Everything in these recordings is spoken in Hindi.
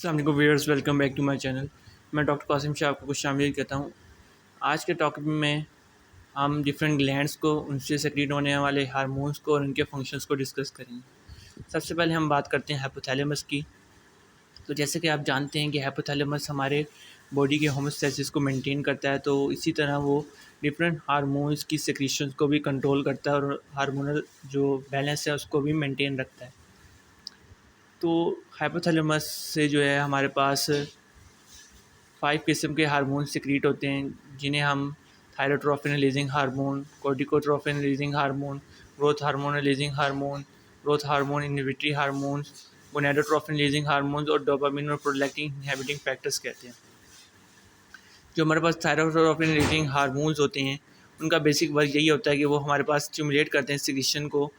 अस्सलाम वालेकुम viewers, welcome back to my channel. मैं डॉक्टर कासिम शाह आपको खुश आमदीद कहता हूँ। आज के टॉपिक में हम डिफरेंट ग्लैंड्स को, उनसे सेक्रेट होने वाले हार्मोन्स को और उनके फंक्शंस को डिस्कस करेंगे। सबसे पहले हम बात करते हैं हाइपोथैलेमस की। तो जैसे कि आप जानते हैं कि हाइपोथैलेमस हमारे बॉडी के होमोस्टैसिस को मेंटेन करता है, तो इसी तरह वो डिफरेंट हार्मोन्स की सेक्रेशंस को भी कंट्रोल करता है और हार्मोनल जो बैलेंस है उसको भी मेंटेन रखता है। तो हाइपोथैलेमस से जो है हमारे पास 5 किस्म के हार्मोन सिक्रीट होते हैं, जिन्हें हम thyrotropin releasing hormone, corticotropin releasing hormone, growth releasing hormone, growth hormone inhibitory hormones, gonadotropin releasing hormones और डोपामिन और प्रोलैक्टिन इनहिबिटिंग फैक्टर्स कहते हैं। जो हमारे पास थायरोट्रोपिन रिलीजिंग हार्मोन्स होते हैं, उनका बेसिक वर्क यही होता है कि वो हमारे पास स्टिमुलेट करते हैं सिक्रीशन को।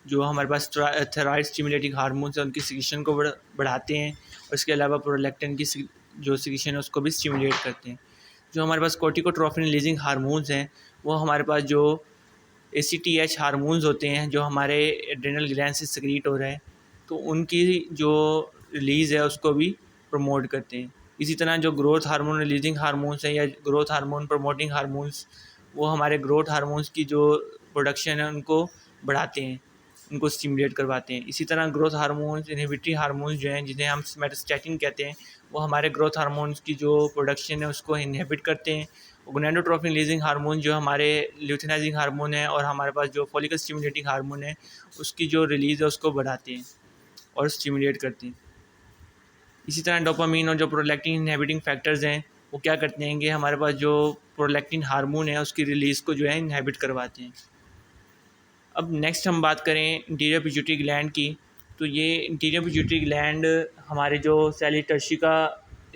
जो हमारे पास थायराइड स्टिमुलेटिंग हार्मोन्स हैं उनकी सिक्रीशन को बढ़ाते हैं, और इसके अलावा प्रोलैक्टिन की जो सिक्रीशन है उसको भी स्टिमुलेट करते हैं। जो हमारे पास कोर्टिकोट्रोपिन रिलीजिंग हार्मोन्स हैं, वो हमारे पास जो ACTH हार्मोन्स होते हैं जो हमारे एड्रेनल ग्लैंड से सिक्रीट हो रहे हैं, तो उनकी जो रिलीज़ है उसको भी प्रमोट करते हैं। इसी तरह जो ग्रोथ हार्मोन रिलीजिंग हार्मोन्स हैं या ग्रोथ हार्मोन प्रमोटिंग हार्मोन्स, वो हमारे ग्रोथ हार्मोन्स की जो प्रोडक्शन है उनको बढ़ाते हैं, उनको स्टिमुलेट करवाते हैं। इसी तरह ग्रोथ हार्मोन्स इनहिबिटरी हार्मोन्स जो हैं, जिन्हें हम सोमैटोस्टैटिन कहते हैं, वो हमारे ग्रोथ हार्मोन्स की जो प्रोडक्शन है उसको इनहिबिट करते हैं। गोनेडोट्रोपिन रिलीजिंग हार्मोन जो हमारे ल्यूथेनाइजिंग हार्मोन है और हमारे पास जो फॉलिकल स्टिमुलेटिंग हार्मोन है, उसकी जो रिलीज़ है उसको बढ़ाते हैं और स्टिमुलेट करते हैं। इसी तरह डोपामिन और जो प्रोलैक्टिन इनहिबिटिंग फैक्टर्स हैं, वो क्या करते हैं कि हमारे पास जो प्रोलैक्टिन हार्मोन है उसकी रिलीज़ को जो है इनहिबिट करवाते हैं। अब नेक्स्ट हम बात करें इंटीरियर पिट्यूटरी ग्लैंड की। तो ये इंटीरियर पिट्यूटरी ग्लैंड हमारे जो सैली टर्शी का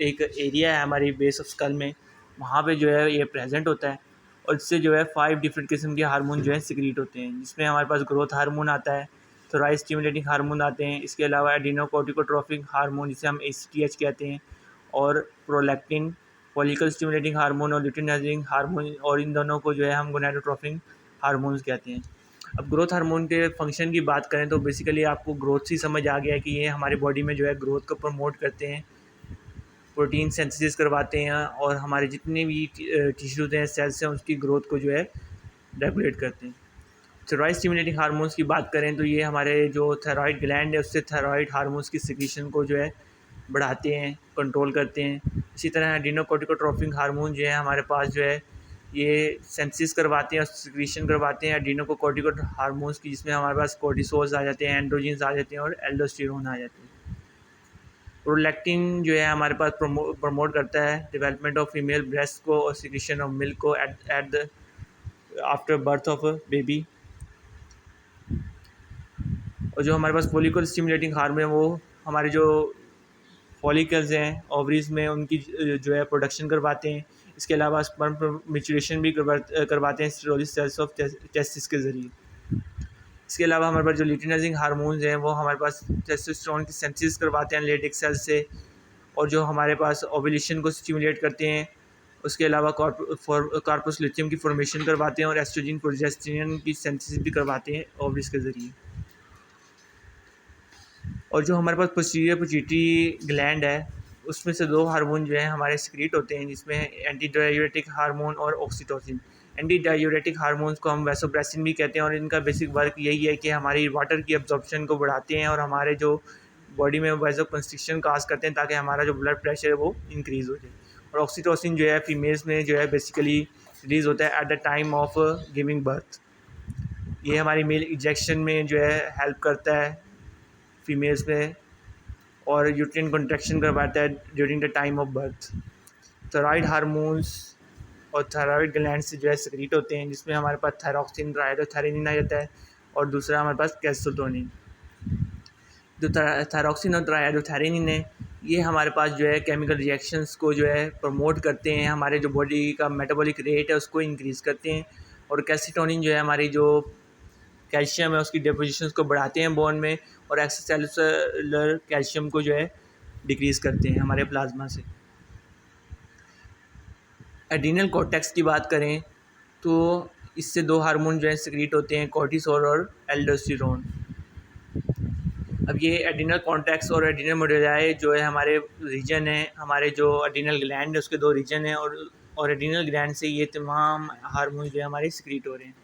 एक एरिया है हमारी बेस ऑफ स्कल में, वहाँ पे जो है ये प्रेजेंट होता है, और इससे जो है 5 डिफरेंट किस्म के हार्मोन जो है सिक्रीट होते हैं, जिसमें हमारे पास ग्रोथ हार्मोन आता है, थोराइड स्टिमुलेटिंग हार्मोन आते हैं, इसके अलावा एडिनोकोर्टिकोट्रोपिक हार्मोन जिसे हम ACTH कहते हैं, और प्रोलैक्टिन, फॉलिकल स्टिमुलेटिंग हार्मोन और ल्यूटिनाइजिंग हार्मोन, और इन दोनों को जो है हम गोनेडोट्रोपिक हार्मोन्स कहते हैं। अब ग्रोथ हार्मोन के फंक्शन की बात करें तो बेसिकली आपको ग्रोथ ही समझ आ गया कि ये हमारे बॉडी में जो है ग्रोथ को प्रमोट करते हैं, प्रोटीन सिंथेसिस करवाते हैं, और हमारे जितने भी टिश्यूज़ हैं, सेल्स हैं, उसकी ग्रोथ को जो है रेगुलेट करते हैं। थायराइड स्टिमुलेटिंग हार्मोन्स की बात करें तो ये हमारे जो थायराइड ग्लैंड है उससे थायराइड हार्मोन्स की सिक्रीशन को जो है बढ़ाते हैं, कंट्रोल करते हैं। इसी तरह एडिनोकोर्टिकोट्रोपिक हार्मोन जो है हमारे पास जो है ये सेंसिस करवाते हैं और सिक्रीशन करवाते हैं एडिनोकोर्टिकोड हार्मोन्स की, जिसमें हमारे पास कोर्टिसोल्स आ जाते हैं, एंड्रोजिन्स आ जाते हैं और एल्डोस्टेरोन आ जाते हैं। प्रोलैक्टिन जो है हमारे पास प्रमोट करता है डेवलपमेंट ऑफ फीमेल ब्रेस्ट को और सिक्रीशन ऑफ मिल्क को at the after birth of baby. और जो हमारे पास फॉलिकल स्टिमुलेटिंग हार्मोन है वो हमारे जो फॉलिकल्स हैं ओवरीज में उनकी जो है प्रोडक्शन करवाते हैं। इसके अलावा स्पर्म मैच्योरेशन भी करवाते हैं स्टेरोलिक सेल्स ऑफ टेस्टिस के ज़रिए। इसके अलावा हमारे पास जो ल्यूटिनाइजिंग हार्मोन्स हैं वो हमारे पास टेस्टोस्टेरोन की सिंथेसिस करवाते हैं लेटेक्स सेल्स से, और जो हमारे पास ओव्यूलेशन को स्टिमुलेट करते हैं। उसके अलावा कार्पस ल्यूटियम की फॉर्मेशन करवाते हैं और एस्ट्रोजन प्रोजेस्टेरोन की सिंथेसिस भी करवाते हैं ओवरीज के ज़रिए। और जो हमारे पास पोस्टीरियर पिट्यूटरी ग्लैंड है, उसमें से 2 हार्मोन जो हैं हमारे सिक्रीट होते हैं, जिसमें एंटी डायूरेटिक हार्मोन और ऑक्सीटोसिन। एंटी डायूरेटिक हार्मोन्स को हम वैसोप्रेसिन भी कहते हैं, और इनका बेसिक वर्क यही है कि हमारी वाटर की एब्जॉर्प्शन को बढ़ाते हैं और हमारे जो बॉडी में वैसो कंस्ट्रिक्शन काज करते हैं, ताकि हमारा जो ब्लड प्रेशर है वो इंक्रीज़ हो जाए। और ऑक्सीटोसिन जो है फीमेल्स में जो है बेसिकली रिलीज़ होता है at the time of giving birth. ये हमारी मेल इंजेक्शन में जो है हेल्प करता है फीमेल्स में, और यूट्रिन कंट्रैक्शन करवाता है during the time of birth. Thyroid hormones और थायराइड ग्लैंड से जो है सिक्रीट होते हैं, जिसमें हमारे पास थायरॉक्सिन, राइडोथायरोनिन आ जाता है, और दूसरा हमारे पास कैल्सिटोनिन। जो थायरॉक्सिन और राइडोथायरोनिन है, ये हमारे पास जो है केमिकल रिएक्शंस को जो है प्रमोट करते हैं, हमारे जो बॉडी का मेटाबॉलिक रेट है उसको इंक्रीज़ करते हैं। और कैल्सिटोनिन जो है हमारी जो कैल्शियम है उसकी डिपोजिशन को बढ़ाते हैं बोन में, और एक्स्ट्रासेलुलर कैल्शियम को जो है डिक्रीज़ करते हैं हमारे प्लाज्मा से। एड्रीनल कॉर्टेक्स की बात करें तो इससे 2 हार्मोन जो है सिक्रीट होते हैं, कोर्टिसोल और एल्डोस्टेरोन। अब ये एड्रिनल कॉर्टेक्स और एड्रिनल मेडुलाई जो है हमारे रीजन है, हमारे जो एड्रिनल ग्लैंड है उसके दो रीजन हैं, और एड्रिनल ग्लैंड से ये तमाम हार्मोन जो है हमारे सिक्रीट हो रहे हैं।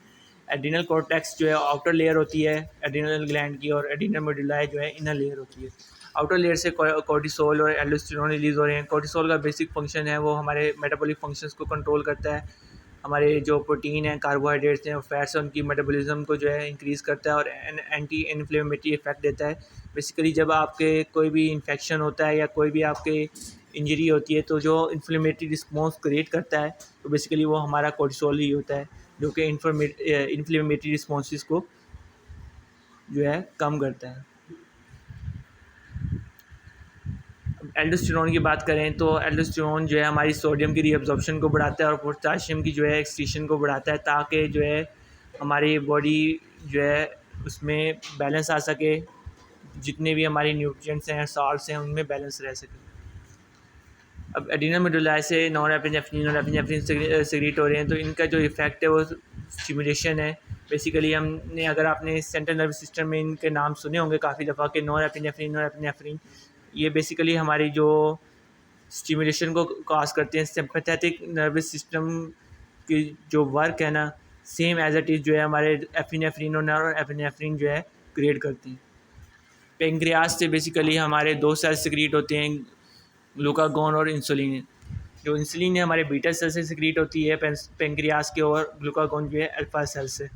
एड्रिनल कॉर्टेक्स जो है आउटर लेयर होती है एड्रिनल ग्लैंड की, और एड्रिनल मेडुलाई जो है इनर लेयर होती है। आउटर लेयर से कॉर्टिसोल और एल्डोस्टेरोन रिलीज़ हो रहे हैं। कॉर्टिसोल का बेसिक फंक्शन है वो हमारे मेटाबॉलिक फंक्शंस को कंट्रोल करता है, हमारे जो प्रोटीन हैं, कार्बोहाइड्रेट्स हैं, फैट्स हैं, उनकी मेटाबॉलिज्म को जो है इंक्रीज़ करता है और एंटी इन्फ्लेमेटरी इफेक्ट देता है। बेसिकली जब आपके कोई भी इन्फेक्शन होता है या कोई भी आपके इंजरी होती है तो जो इन्फ्लेमेटरी रिस्पॉन्स क्रिएट करता है तो बेसिकली वो हमारा कोर्टिसोल ही होता है, जो कि इन्फ्लेमेटरी रिस्पॉन्सेस को जो है कम करता है। एल्डोस्टेरोन की बात करें तो एल्डोस्टेरोन जो है हमारी सोडियम की रीअब्जॉर्प्शन को बढ़ाता है और पोटेशियम की जो है एक्सक्रीशन को बढ़ाता है, ताकि जो है हमारी बॉडी जो है उसमें बैलेंस आ सके, जितने भी हमारे न्यूट्रिएंट्स हैं, साल्ट्स हैं, उनमें बैलेंस रह सके। अब एड्रिनल मेडुलाई से नॉरएपिनेफ्रिन और एपिनेफ्रिन सिक्रीट हो रहे हैं, तो इनका जो इफ़ेक्ट है वो स्टिमुलेशन है। बेसिकली हमने, अगर आपने सेंट्रल नर्वस सिस्टम में इनके नाम सुने होंगे काफ़ी दफ़ा कि नॉरएपिनेफ्रिन और एपिनेफ्रिन, ये बेसिकली हमारी जो स्टिमुलेशन को काज करते हैं। सिंपैथेटिक नर्वस सिस्टम की जो वर्क है ना, सेम एज इट इज़ जो है हमारे एपिनेफ्रिन और नॉरएपिनेफ्रिन जो है क्रिएट करती हैं। पेंक्रियास से बेसिकली हमारे दो सेल सिक्रीट होते हैं, ग्लूकागॉन और इंसुलिन। जो इंसुलिन है हमारे बीटा सेल से सिक्रीट होती है पेंक्रियास के, और ग्लूकागॉन जो है अल्फा सेल से।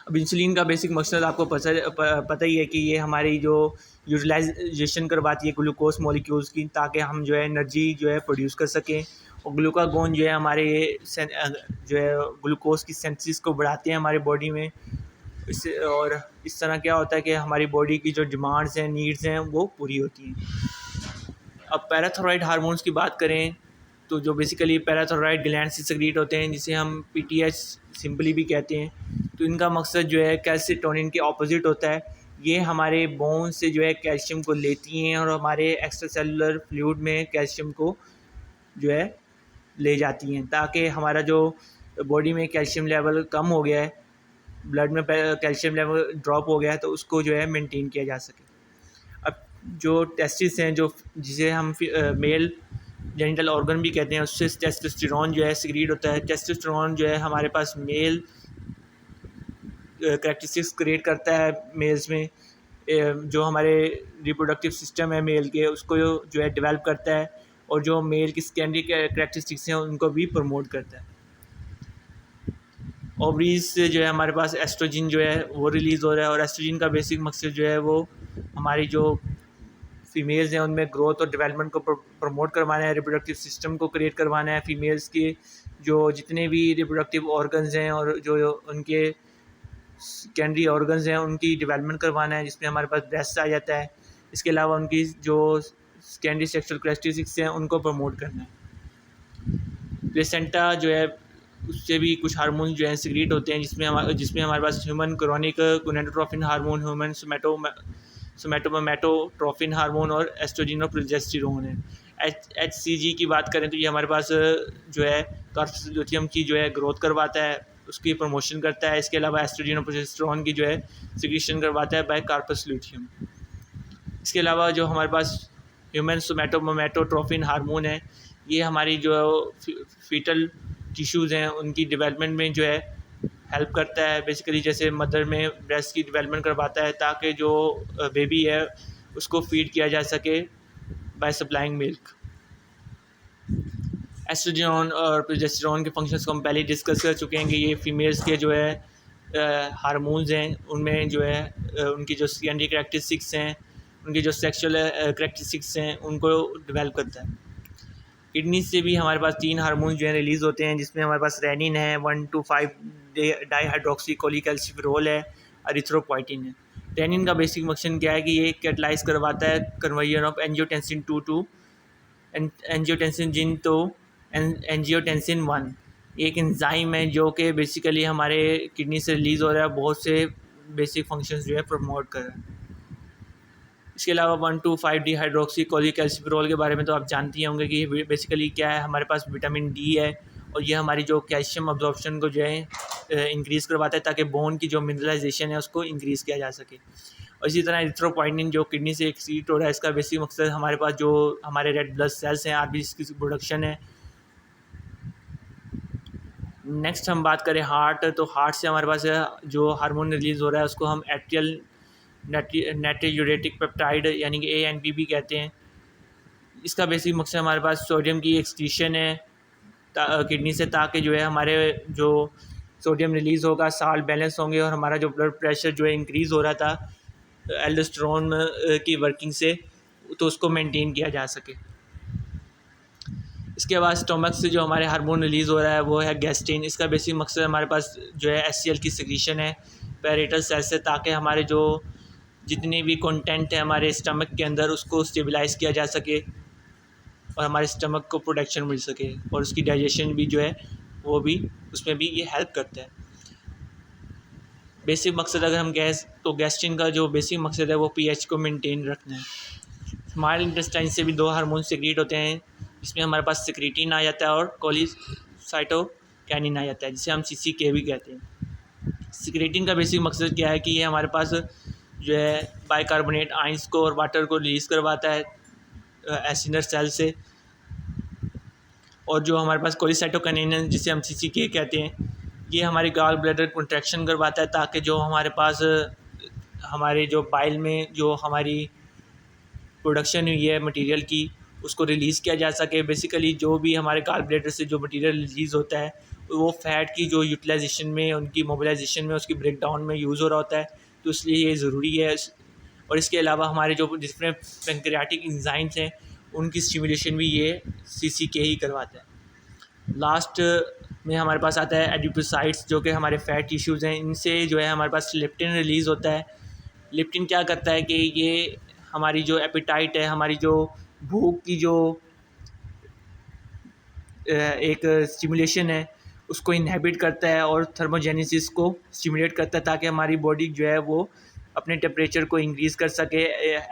अब इंसुलिन का बेसिक मकसद आपको पता ही है कि ये हमारी जो यूटिलाइजेशन करवाती है ग्लूकोज मॉलिक्यूल्स की, ताकि हम जो है एनर्जी जो है प्रोड्यूस कर सकें। और ग्लूकागॉन जो है हमारे जो है ग्लूकोज की सेंसिस को बढ़ाते हैं हमारी बॉडी में। इससे और इस तरह क्या होता है कि हमारी बॉडी की जो डिमांड्स हैं, नीड्स हैं, वो पूरी होती हैं। अब पैराथायरॉयड हार्मोन्स की बात करें तो जो बेसिकली पैराथायरॉयड ग्लैंड से सिक्रीट होते हैं, जिसे हम पीटीएच सिंपली भी कहते हैं, तो इनका मकसद जो है कैल्सिटोनिन के ऑपोजिट होता है। ये हमारे बोन से जो है कैल्शियम को लेती हैं और हमारे एक्स्ट्रा सेलुलर फ्लूइड में कैल्शियम को जो है ले जाती हैं, ताकि हमारा जो बॉडी में कैल्शियम लेवल कम हो गया है, ब्लड में कैल्शियम लेवल ड्रॉप हो गया है, तो उसको जो है मेंटेन किया जा सके। अब जो टेस्टिस हैं, जो जिसे हम मेल जेनिटल ऑर्गन भी कहते हैं, उससे टेस्टोस्टेरोन जो है सिक्रीट होता है। टेस्टोस्टेरोन जो है हमारे पास मेल कैरेक्टरिस्टिक्स क्रिएट करता है मेल्स में, जो हमारे रिप्रोडक्टिव सिस्टम है मेल के, उसको जो है डेवलप करता है, और जो मेल की सेकेंडरी कैरेक्टरिस्टिक्स हैं उनको भी प्रमोट करता है। ओवरीज से जो है हमारे पास एस्ट्रोजन जो है वो रिलीज़ हो रहा है, और एस्ट्रोजन का बेसिक मकसद जो है वो हमारी जो फीमेल्स हैं उनमें ग्रोथ और डेवलपमेंट को प्रमोट करवाना है, रिप्रोडक्टिव सिस्टम को क्रिएट करवाना है। फीमेल्स के जो जितने भी रिप्रोडक्टिव ऑर्गन्स हैं और जो उनके सेकेंडरी ऑर्गन्स हैं उनकी डेवलपमेंट करवाना है, जिसमें हमारे पास ब्रेस्ट आ जाता है। इसके अलावा उनकी जो सेकेंडरी सेक्सुअल कैरेक्टरिस्टिक्स हैं उनको प्रमोट करना है। प्लेसेंटा जो है उससे भी कुछ हार्मोन जो हैं सिक्रीट होते हैं, जिसमें हमारे पास human chronic gonadotrophin hormone, human somatotrophin hormone और एस्ट्रोजन और प्रोजेस्टेरोन है। HCG की बात करें तो ये हमारे पास जो है कार्पस ल्यूटियम की जो है ग्रोथ करवाता है, उसकी प्रमोशन करता है। इसके अलावा एस्ट्रोजन और प्रोजेस्टेरोन की जो है सिक्रीशन करवाता है बाय कार्पस ल्यूटियम। इसके अलावा जो हमारे पास ह्यूमन सोमैटोट्रोफिन हार्मोन है, ये हमारी जो फीटल टिश्यूज़ हैं उनकी डेवलपमेंट में जो है हेल्प करता है। बेसिकली जैसे मदर में ब्रेस्ट की डेवलपमेंट करवाता है, ताकि जो बेबी है उसको फीड किया जा सके बाय सप्लाइंग मिल्क। एस्ट्रोजन और प्रोजेस्टेरोन के फंक्शंस को हम पहले डिस्कस कर चुके हैं कि ये फीमेल्स के जो है हार्मोन्स हैं, उनमें जो है उनकी जो सेकेंडरी कैरेक्टरिस्टिक्स हैं, उनकी जो सेक्सुअल कैरेक्टरिस्टिक्स हैं, उनको डेवलप करता है। किडनी से भी हमारे पास 3 हार्मोन जो हैं रिलीज़ होते हैं, जिसमें हमारे पास रेनिन है, 1,2,5 डाईहाइड्रोक्सीकोलिकैल्सिफेरोल है, एरिथ्रोपोइटिन है। रेनिन का बेसिक फंक्शन क्या है कि ये कैटलाइज करवाता है conversion of angiotensin 2 to angiotensin जिन तो एंजियोटेंसिन 1। एक एंजाइम है जो कि बेसिकली हमारे किडनी से रिलीज़ हो रहा है, बहुत से बेसिक फंक्शंस जो है प्रमोट कर रहा है। इसके अलावा 1,2,5 डिहाइड्रोक्सीकोलिकैल्सिफेरोल के बारे में तो आप जानती होंगे कि बेसिकली क्या है, हमारे पास विटामिन डी है, और ये हमारी जो कैल्शियम अब्जॉर्प्शन को जो है इंक्रीज़ करवाता है, ताकि बोन की जो मिनरलाइजेशन है उसको इंक्रीज़ किया जा सके। और इसी तरह एरिथ्रोपोइटिन जो किडनी से एक्सक्रीट हो रहा है, इसका बेसिक मकसद हमारे पास जो हमारे रेड ब्लड सेल्स हैं, आरबीसी की प्रोडक्शन है। नेक्स्ट हम बात करें हार्ट, तो हार्ट से हमारे पास जो हार्मोन रिलीज़ हो रहा है उसको हम एट्रियल नाट्रियूरेटिक पेप्टाइड यानी कि ANP भी कहते हैं। इसका बेसिक मकसद हमारे पास सोडियम की एक्सक्रीशन है किडनी से, ताकि जो है हमारे जो सोडियम रिलीज़ होगा, साल्ट बैलेंस होंगे और हमारा जो ब्लड प्रेशर जो है इंक्रीज़ हो रहा था एल्डोस्टेरोन की वर्किंग से, तो उसको मेंटेन किया जा सके। इसके बाद स्टोमक से जो हमारे हार्मोन रिलीज़ हो रहा है वो है गैस्ट्रिन। इसका बेसिक मकसद हमारे पास जो है HCl की सिक्रीशन है पैरेटल सेल से, ताकि हमारे जो जितनी भी कंटेंट है हमारे स्टमक के अंदर उसको स्टेबलाइज़ किया जा सके और हमारे स्टमक को प्रोटेक्शन मिल सके, और उसकी डाइजेशन भी जो है वो भी उसमें भी ये हेल्प करता है। बेसिक मकसद अगर हम गैस्ट्रिन का जो बेसिक मकसद है वो pH को मेंटेन रखना है। स्मॉल इंटेस्टाइन से भी 2 हार्मोन सिक्रीट होते हैं, इसमें हमारे पास सिक्रीटिन आ जाता है और कोलिसाइटोकाइनिन आ जाता है, जिसे हम CCK भी कहते हैं। सिक्रीटिन का बेसिक मकसद क्या है कि ये हमारे पास जो है बाइकार्बोनेट आयंस को और वाटर को रिलीज़ करवाता है एसिनर सेल से, और जो हमारे पास कोलिसाइटोकाइनिन है जिसे हम CCK कहते हैं, ये हमारी गॉल ब्लैडर कंट्रैक्शन करवाता है, ताकि जो हमारे पास हमारे जो बाइल में जो हमारी प्रोडक्शन हुई है मटेरियल की उसको रिलीज़ किया जा सके। बेसिकली जो भी हमारे गॉल ब्लैडर से जो मटेरियल रिलीज़ होता है वो फैट की जो यूटिलाइजेशन में, उनकी मोबिलाइजेशन में, उसकी ब्रेक डाउन में यूज़ हो रहा होता है, तो इसलिए ये ज़रूरी है। और इसके अलावा हमारे जो डिफरेंट पैंक्रियाटिक एंजाइम्स हैं उनकी स्टिमुलेशन भी ये CCK ही करवाता है। लास्ट में हमारे पास आता है एडिपोसाइट्स, जो कि हमारे फैट टिश्यूज़ हैं, इनसे जो है हमारे पास लेप्टिन रिलीज़ होता है। लेप्टिन क्या करता है कि ये हमारी जो एपेटाइट है, हमारी जो भूख की जो एक स्टिमुलेशन है उसको इनहिबिट करता है और थर्मोजेनेसिस को स्टिमुलेट करता है, ताकि हमारी बॉडी जो है वो अपने टेम्परेचर को इंक्रीज़ कर सके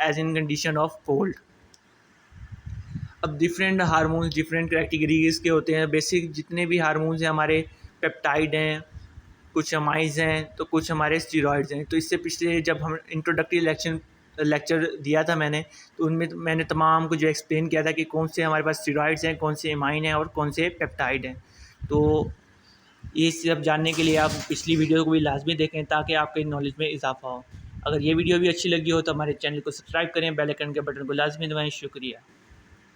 as in condition of cold. अब डिफरेंट हार्मोन्स डिफरेंट कैटेगरीज के होते हैं। बेसिक जितने भी हार्मोन्स हैं हमारे पेप्टाइड हैं, कुछ अमाइड्स हैं, तो कुछ हमारे स्टीरॉयड्स हैं। तो इससे पिछले जब हम इंट्रोडक्टरी लेक्चर दिया था मैंने, तो उनमें मैंने तमाम को जो एक्सप्लेन किया था कि कौन से हमारे पास स्टीरॉयड्स हैं, कौन से एमाइन हैं और कौन से पेप्टाइड हैं। तो ये सब जानने के लिए आप पिछली वीडियो को भी लाजमी देखें, ताकि आपके नॉलेज में इजाफा हो। अगर ये वीडियो भी अच्छी लगी हो तो हमारे चैनल को सब्सक्राइब करें, बेल आइकन के बटन को लाजमी दबाएं। शुक्रिया।